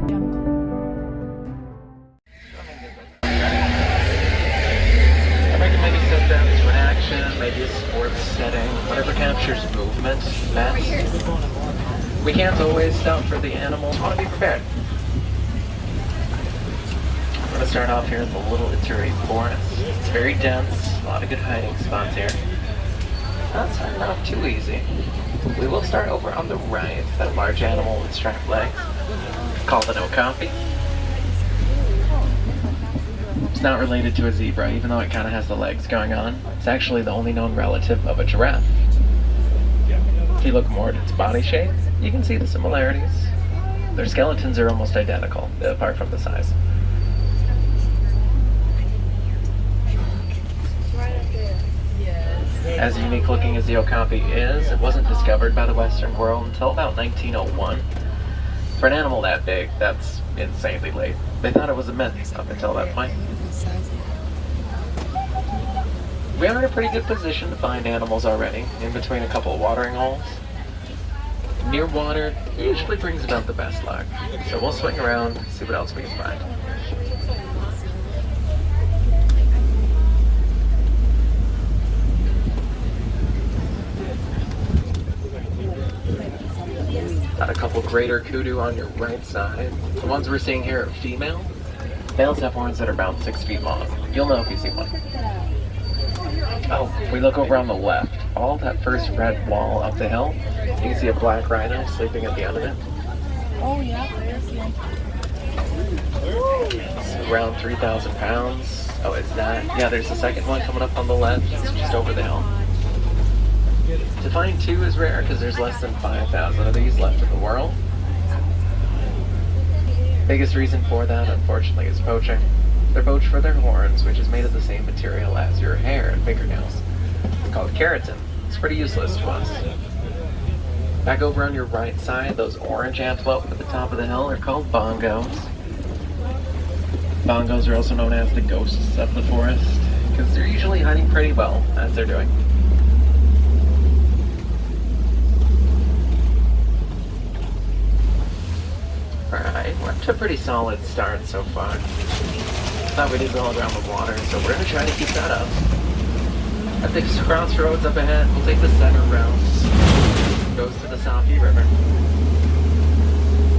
I recommend you set them to an action, maybe a sports setting, whatever captures movement best. We can't always stop for the animals, want to be prepared. I'm going to start off here in the Little Ituri Forest. It's very dense, a lot of good hiding spots here. Not starting off too easy. We will start over on the right, that large animal with striped legs, called an okapi. It's not related to a zebra, even though it kind of has the legs going on. It's actually the only known relative of a giraffe. If you look more at its body shape, you can see the similarities. Their skeletons are almost identical, apart from the size. As unique looking as the okapi is, it wasn't discovered by the Western world until about 1901. For an animal that big, that's insanely late. They thought it was a myth up until that point. We are in a pretty good position to find animals already, in between a couple of watering holes. Near water usually brings about the best luck, so we'll swing around, see what else we can find. Got a couple greater kudu on your right side. The ones we're seeing here are female. Males have horns that are about 6 feet long. You'll know if you see one. Oh, if we look over on the left, all that first red wall up the hill, you can see a black rhino sleeping at the end of it. Oh yeah, there's one. It's around 3,000 pounds. Oh, it's that? Yeah, there's the second one coming up on the left. It's just over the hill. To find two is rare because there's less than 5,000 of these left in the world. Biggest reason for that, unfortunately, is poaching. They're poached for their horns, which is made of the same material as your hair and fingernails. It's called keratin. It's pretty useless to us. Back over on your right side, those orange antelope at the top of the hill are called bongos. Bongos are also known as the ghosts of the forest, because they're usually hiding pretty well as they're doing. Alright, we're up to a pretty solid start so far. Thought we did well around the water, so we're going to try to keep that up. At this crossroads up ahead, we'll take the center route. Goes to the Safi River.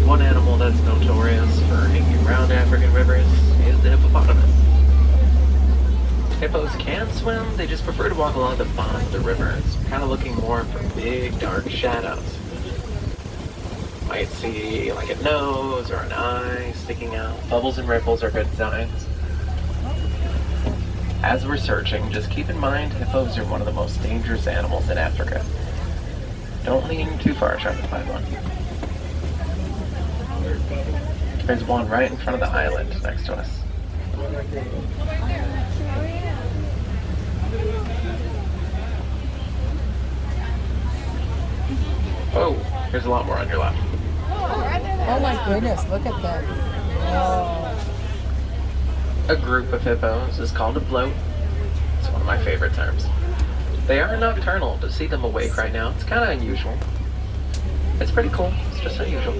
One animal that's notorious for hanging around African rivers is the hippopotamus. Hippos can swim, they just prefer to walk along the bottom of the river. It's kind of looking more for big, dark shadows. Might see like a nose or an eye sticking out. Bubbles and ripples are good signs. As we're searching, just keep in mind hippos are one of the most dangerous animals in Africa. Don't lean too far trying to find one. There's one right in front of the island next to us. Oh, there's a lot more on your left. Oh my goodness, look at that. Oh. A group of hippos is called a float. It's one of my favorite terms. They are nocturnal. To see them awake right now, it's kind of unusual. It's pretty cool. It's just unusual.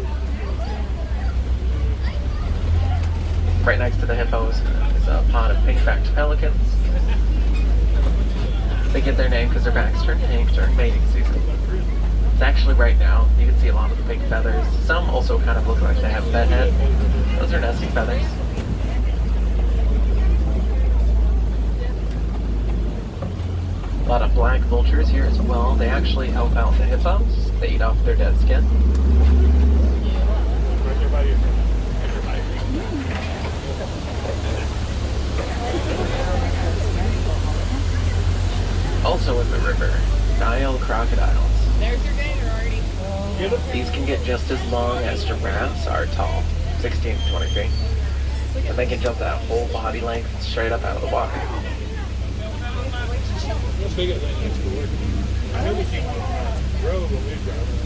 Right next to the hippos is a pod of pink-backed pelicans. They get their name because their backs turn pink during mating season. It's actually right now. You can see a lot of the pink feathers. Some also kind of look like they have bed head. Those are nesting feathers. A lot of black vultures here as well. They actually help out the hippos. They eat off their dead skin. Also in the river, Nile crocodiles. There's your gator already. These can get just as long as giraffes are tall, 16 to 20 feet. And they can jump that whole body length straight up out of the water.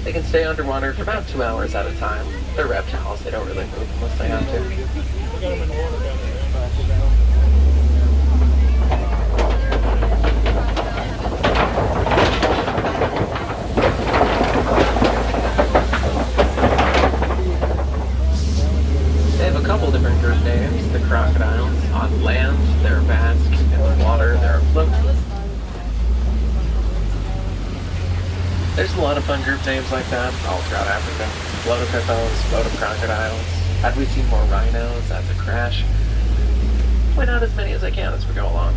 They can stay underwater for about 2 hours at a time. They're reptiles, they don't really move unless they have to. fun group names like that all throughout Africa. Load of hippos, load of crocodiles. Had we seen more rhinos, that's a crash. Point out as many as I can as we go along.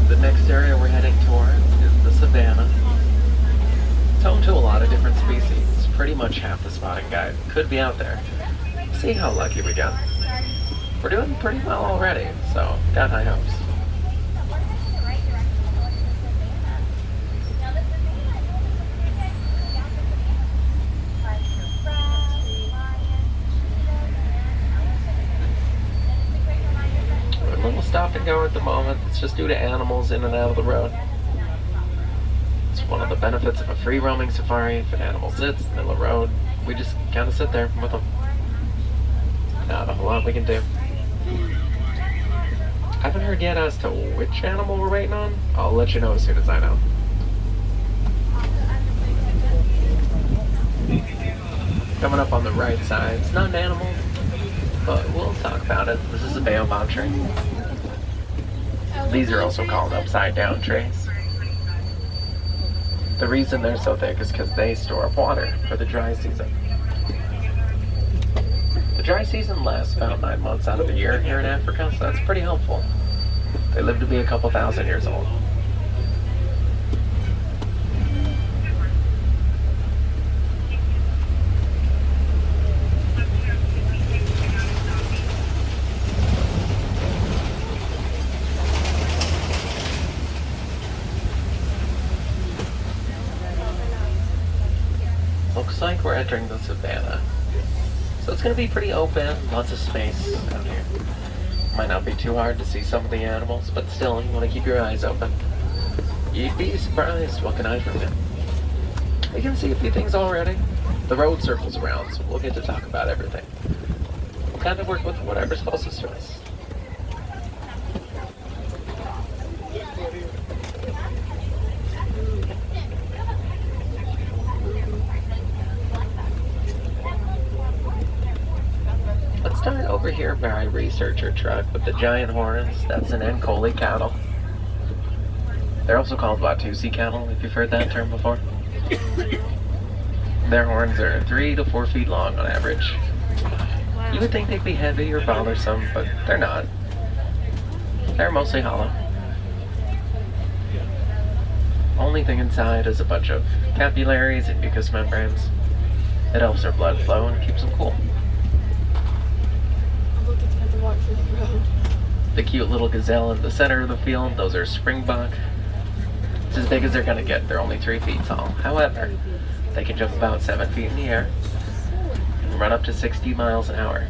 The next area we're heading towards is the Savannah. It's home to a lot of different species. Pretty much half the spotting guide could be out there. See how lucky we get. We're doing pretty well already, so got high hopes. We're a little stop and go at the moment. It's just due to animals in and out of the road. It's one of the benefits of a free roaming safari. If an animal sits in the middle of the road, we just kind of sit there with them. Not a whole lot we can do. Haven't heard yet as to which animal we're waiting on. I'll let you know as soon as I know. Coming up on the right side, it's not an animal, but we'll talk about it. This is a Baobab tree. These are also called upside down trees. The reason they're so thick is because they store up water for the dry season. The dry season lasts about 9 months out of the year here in Africa, so that's pretty helpful. They live to be a couple thousand years old. Looks like we're entering the savannah. So it's going to be pretty open, lots of space out here. Might not be too hard to see some of the animals, but still, you want to keep your eyes open. You'd be surprised what can hide from you. We can see a few things already. The road circles around, so we'll get to talk about everything. We'll kind of work with whatever's closest to us. Start over here by our researcher truck with the giant horns. That's an Ankoli cattle. They're also called Watusi cattle, if you've heard that term before. Their horns are 3 to 4 feet long on average. You would think they'd be heavy or bothersome, but they're not. They're mostly hollow. Only thing inside is a bunch of capillaries and mucous membranes. It helps their blood flow and keeps them cool. The cute little gazelle in the center of the field, those are springbok. It's as big as they're gonna get. They're only 3 feet tall. However, they can jump about 7 feet in the air and run up to 60 miles an hour.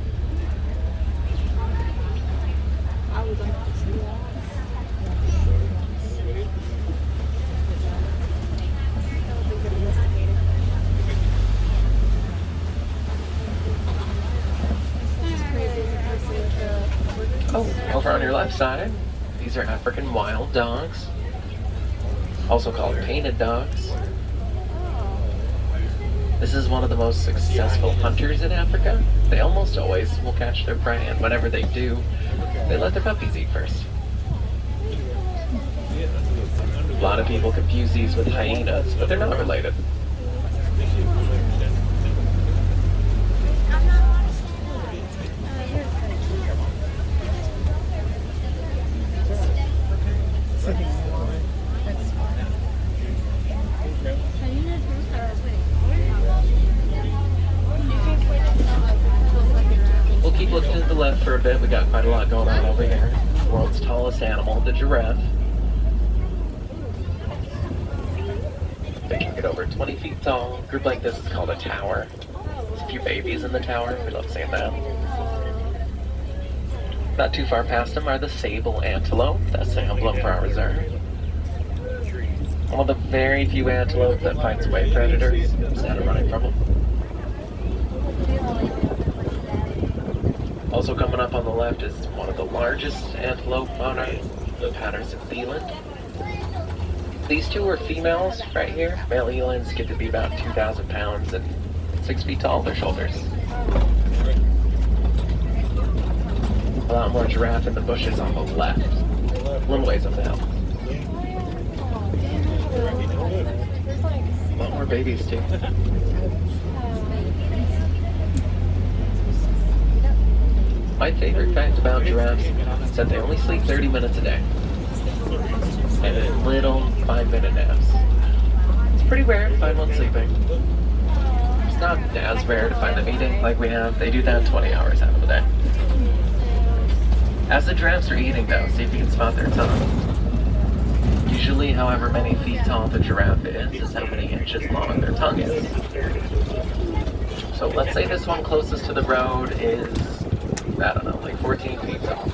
Oh, over on your left side, these are African wild dogs, also called painted dogs. This is one of the most successful hunters in Africa. They almost always will catch their prey, and whenever they do, they let their puppies eat first. A lot of people confuse these with hyenas, but they're not related. We'll keep looking to the left for a bit. We got quite a lot going on over here. The world's tallest animal, the giraffe. They can get over 20 feet tall. A group like this is called a tower. There's a few babies in the tower. We love seeing that. Not too far past them are the Sable Antelope. That's the emblem for our reserve. One of the very few antelope that fights away predators instead of running from them. Also coming up on the left is one of the largest antelope on Earth, the Patterson eland. These two are females right here. Male elands get to be about 2,000 pounds and 6 feet tall, their shoulders. A lot more giraffe in the bushes on the left. A little ways up the hill. A lot more babies too. My favorite fact about giraffes is that they only sleep 30 minutes a day. And then little 5-minute naps. It's pretty rare to find one sleeping. It's not as rare to find them eating like we have. They do that 20 hours out of the day. As the giraffes are eating though, see if you can spot their tongue. Usually however many feet tall the giraffe is how many inches long their tongue is. So let's say this one closest to the road is, I don't know, like 14 feet tall.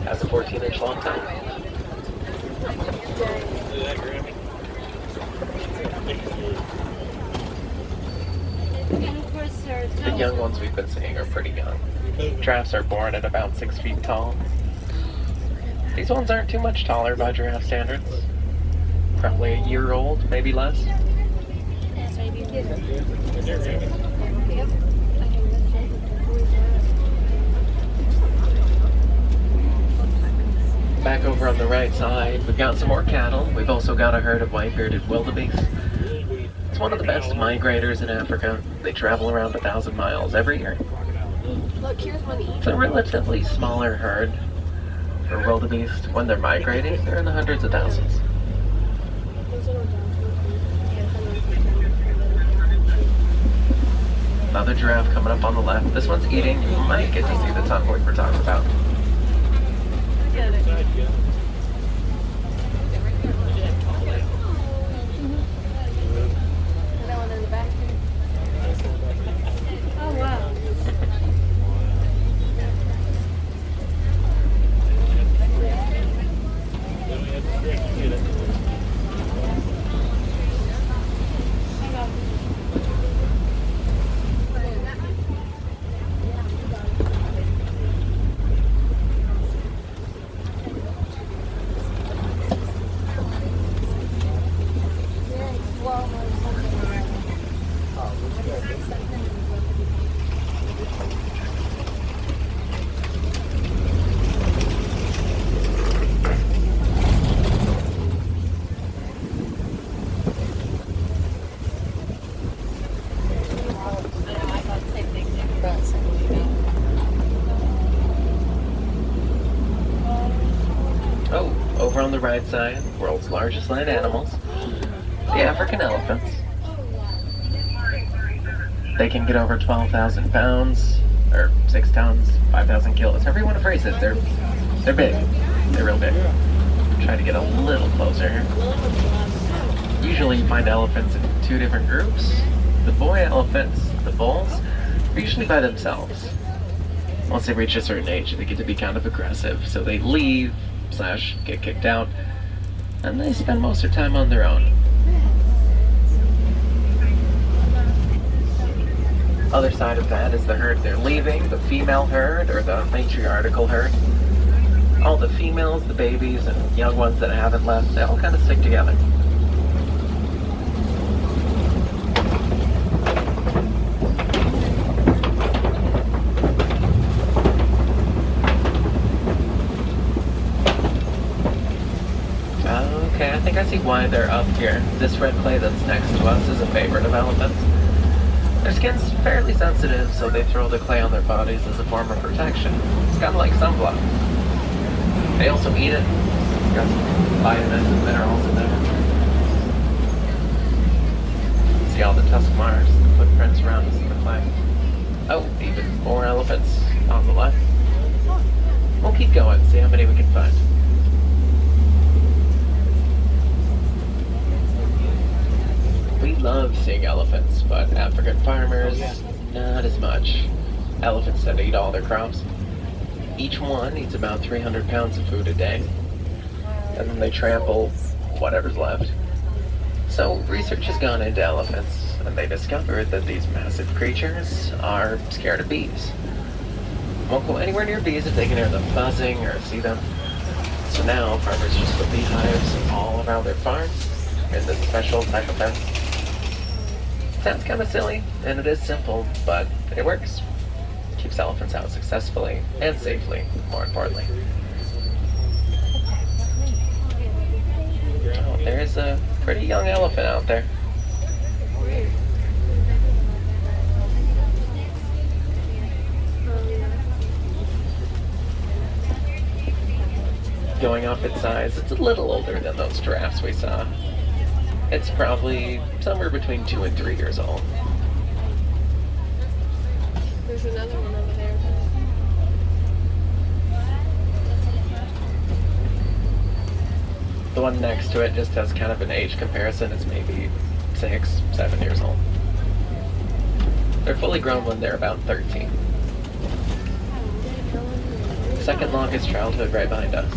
Has a 14-inch long tongue. The young ones we've been seeing are pretty young. Giraffes are born at about 6 feet tall. These ones aren't too much taller by giraffe standards. Probably a year old, maybe less. Back over on the right side, we've got some more cattle. We've also got a herd of white-bearded wildebeest. It's one of the best migrators in Africa. They travel around 1,000 miles every year. It's a relatively smaller herd for wildebeest. When they're migrating, they're in the hundreds of thousands. Another giraffe coming up on the left. This one's eating. You might get to see the tongue we were talking about. Oh wow. Oh, over on the right side, world's largest land animals, the African elephants. They can get over 12,000 pounds, or 6 tons, 5,000 kilos, however you want to phrase it. They're big. They're real big. Try to get a little closer. Usually you find elephants in 2 different groups. The boy elephants, the bulls, are usually by themselves. Once they reach a certain age, they get to be kind of aggressive, so they leave / get kicked out, and they spend most of their time on their own. Other side of that is the herd they're leaving, the female herd, or the matriarchal herd. All the females, the babies, and young ones that haven't left, they all kind of stick together. Okay, I think I see why they're up here. This red clay that's next to us is a favorite of elephants. Their skin's fairly sensitive, so they throw the clay on their bodies as a form of protection. It's kind of like sunblock. They also eat it. It's got some vitamins and minerals in there. See all the tusk marks, the footprints around us in the clay. Oh, even more elephants on the left. We'll keep going, see how many we can find. We love seeing elephants, but African farmers, not as much. Elephants tend to eat all their crops. Each one eats about 300 pounds of food a day, and then they trample whatever's left. So research has gone into elephants, and they discovered that these massive creatures are scared of bees. Won't go anywhere near bees if they can hear them buzzing or see them. So now farmers just put beehives all around their farms in this special type of fence. Sounds kind of silly, and it is simple, but it works. Keeps elephants out successfully and safely, more importantly. There's a pretty young elephant out there. Going off its size, it's a little older than those giraffes we saw. It's probably somewhere between 2 and 3 years old. There's another one over there. The one next to it just has kind of an age comparison. It's maybe 6, 7 years old. They're fully grown when they're about 13. Second longest childhood right behind us.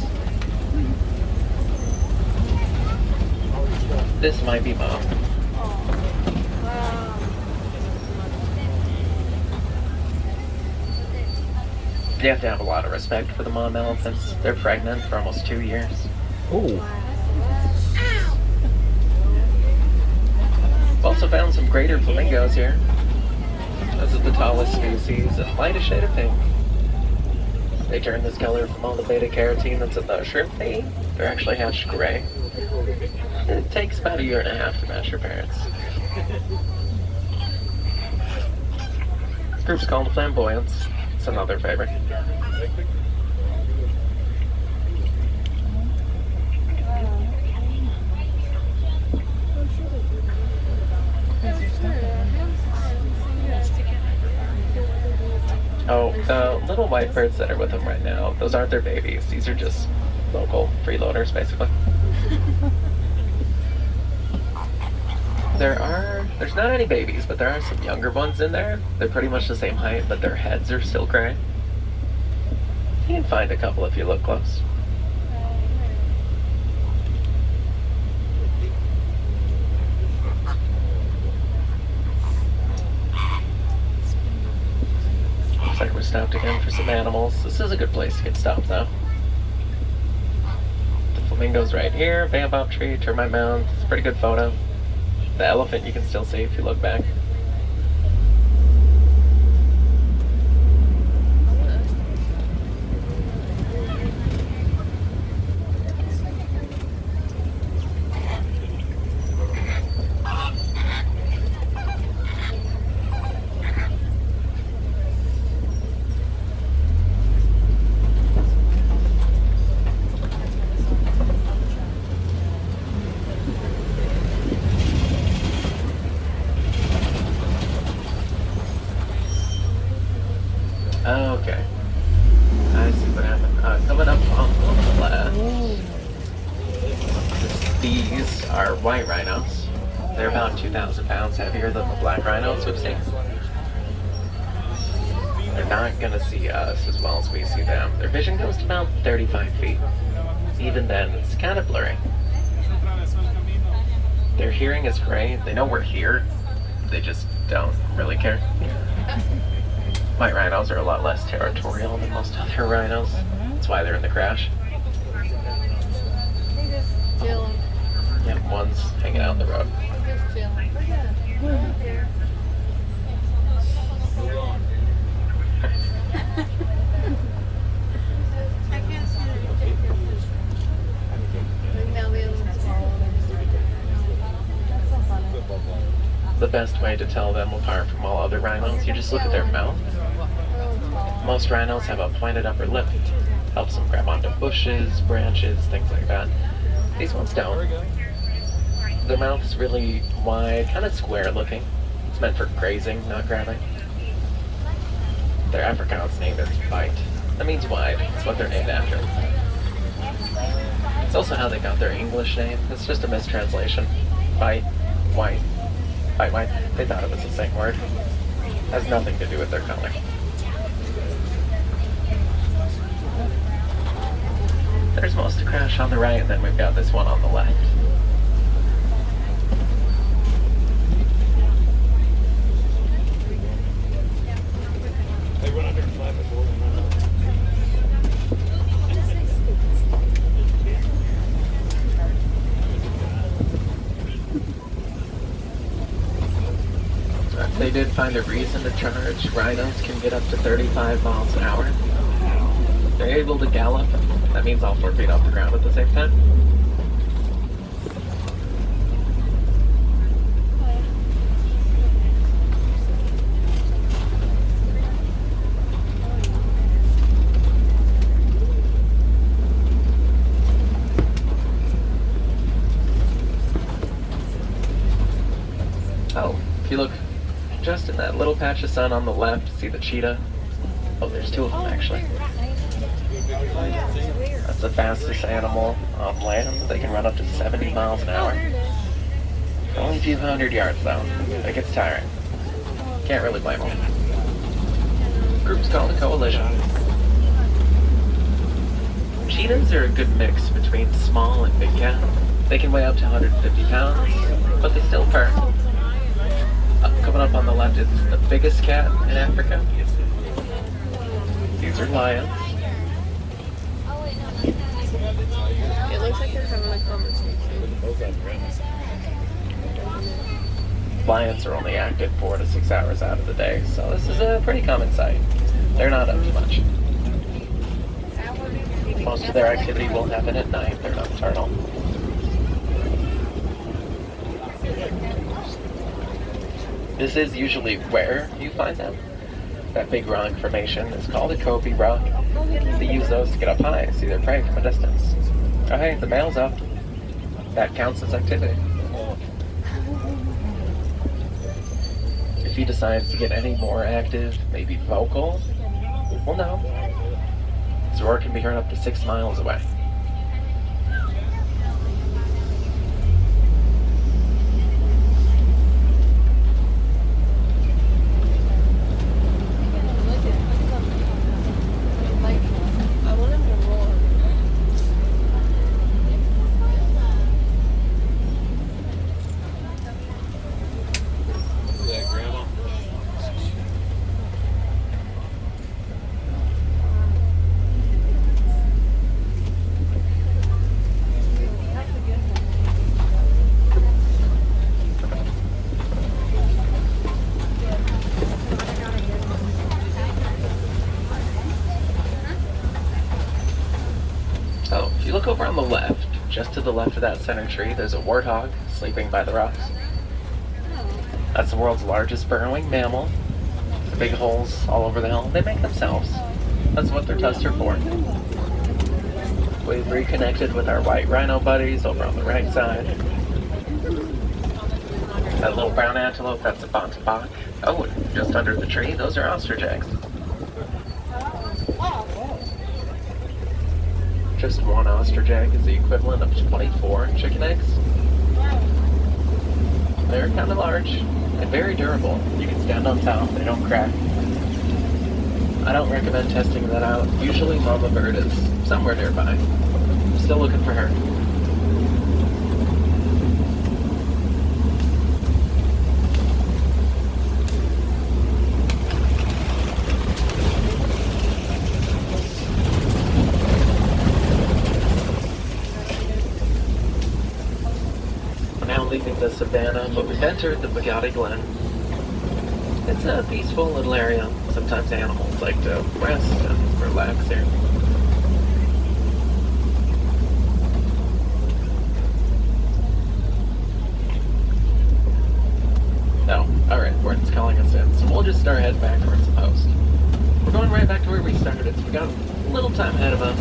This might be Mom. Wow. You have to have a lot of respect for the mom elephants. They're pregnant for almost 2 years. Ooh. We've also found some greater flamingos here. This is the tallest species, and lightest shade of pink. They turn this color from all the beta carotene that's in the shrimp feed. They're actually hatched gray. It takes about 1.5 years to match your parents. This group's called the Flamboyants. It's another favorite. Oh, the little white birds that are with them right now, those aren't their babies. These are just local freeloaders, basically. There's not any babies, but there are some younger ones in there. They're pretty much the same height, but their heads are still gray. You can find a couple if you look close. Looks like we're stopped again for some animals. This is a good place to get stopped, though. The flamingo's right here, Baobab Tree, Termite Mound. It's a pretty good photo. The elephant you can still see if you look back. Okay. I see what happened. Coming up on the left. These are white rhinos. They're about 2,000 pounds heavier than the black rhinos we've seen. They're not going to see us as well as we see them. Their vision goes to about 35 feet. Even then, it's kind of blurry. Their hearing is great. They know we're here. They just don't really care. White rhinos are a lot less territorial than most other rhinos. That's why they're in the crash. Chilling. Yeah, one's hanging out in the road. Just chilling. The best way to tell them apart from all other rhinos, you just look at their mouth. Most rhinos have a pointed upper lip. Helps them grab onto bushes, branches, things like that. These ones don't. Their mouth is really wide, kind of square looking. It's meant for grazing, not grabbing. Their Afrikaans name is Bite. That means wide. It's what they're named after. It's also how they got their English name. It's just a mistranslation. Bite, white. Bite white. They thought it was the same word. Has nothing to do with their color. There's most to crash on the right, and then we've got this one on the left. They run under and flap it forward and run up. They did find a reason to charge. Rhinos can get up to 35 miles an hour. They're able to gallop. That means all 4 feet off the ground at the same time. you look just in that little patch of sun on the left, see the cheetah? Oh, there's two of them actually. That's the fastest animal on land. They can run up to 70 miles an hour. Only a few hundred yards though. It gets tiring. Can't really blame them. Group's called a coalition. Cheetahs are a good mix between small and big cat. They can weigh up to 150 pounds, but they still purr. Coming up on the left is the biggest cat in Africa. These are lions. It looks like they're having a conversation. Lions are only active 4 to 6 hours out of the day, so this is a pretty common sight. They're not up to much. Most of their activity will happen at night. They're nocturnal. This is usually where you find them. That big rock formation is called a Kobe rock. They use those to get up high and see their prey from a distance. Oh hey, the male's up. That counts as activity. If he decides to get any more active, maybe vocal, well no. His roar can be heard up to 6 miles away. I want him to roar. Yeah, Grandma. So, if you look over on the left, just to the left of that center tree, there's a warthog sleeping by the rocks. That's the world's largest burrowing mammal. The big holes all over the hill, they make themselves. That's what their tusks are for. We've reconnected with our white rhino buddies over on the right side. That little brown antelope, that's a Bontebok. Oh, and just under the tree, those are ostrich eggs. Just one ostrich egg is the equivalent of 24 chicken eggs. They're kind of large and very durable. You can stand on top, they don't crack. I don't recommend testing that out. Usually mama bird is somewhere nearby. I'm still looking for her. We're now leaving the savannah, but we've entered the Bogatti Glen. It's a peaceful little area. Sometimes animals like to rest and relax here. Oh, alright, Ward's calling us in, so we'll just start heading back towards the post. We're going right back to where we started, so we got a little time ahead of us.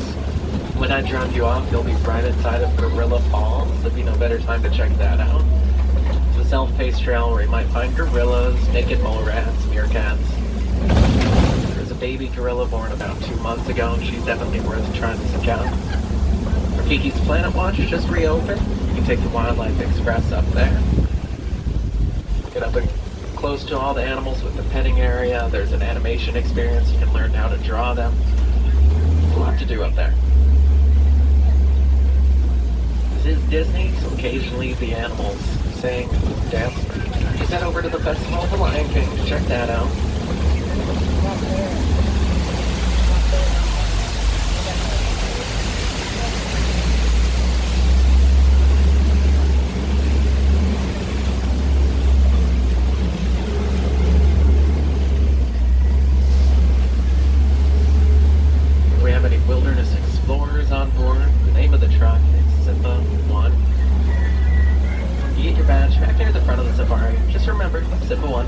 When I drop you off, you'll be right inside of Gorilla Falls. There'll be no better time to check that out. It's a self-paced trail where you might find gorillas, naked mole rats, meerkats. There's a baby gorilla born about 2 months ago, and she's definitely worth trying to seek out. Rafiki's Planet Watch just reopened. You can take the Wildlife Express up there. Get up and close to all the animals with the petting area. There's an animation experience. You can learn how to draw them. There's a lot to do up there. This is Disney, so occasionally the animals sing, dance. Just head over to the Festival of the Lion King to check that out. Do we have any wilderness explorers on board? The name of the truck is Simba 1. You get your badge back near the front of the safari. Just remember, Simba 1.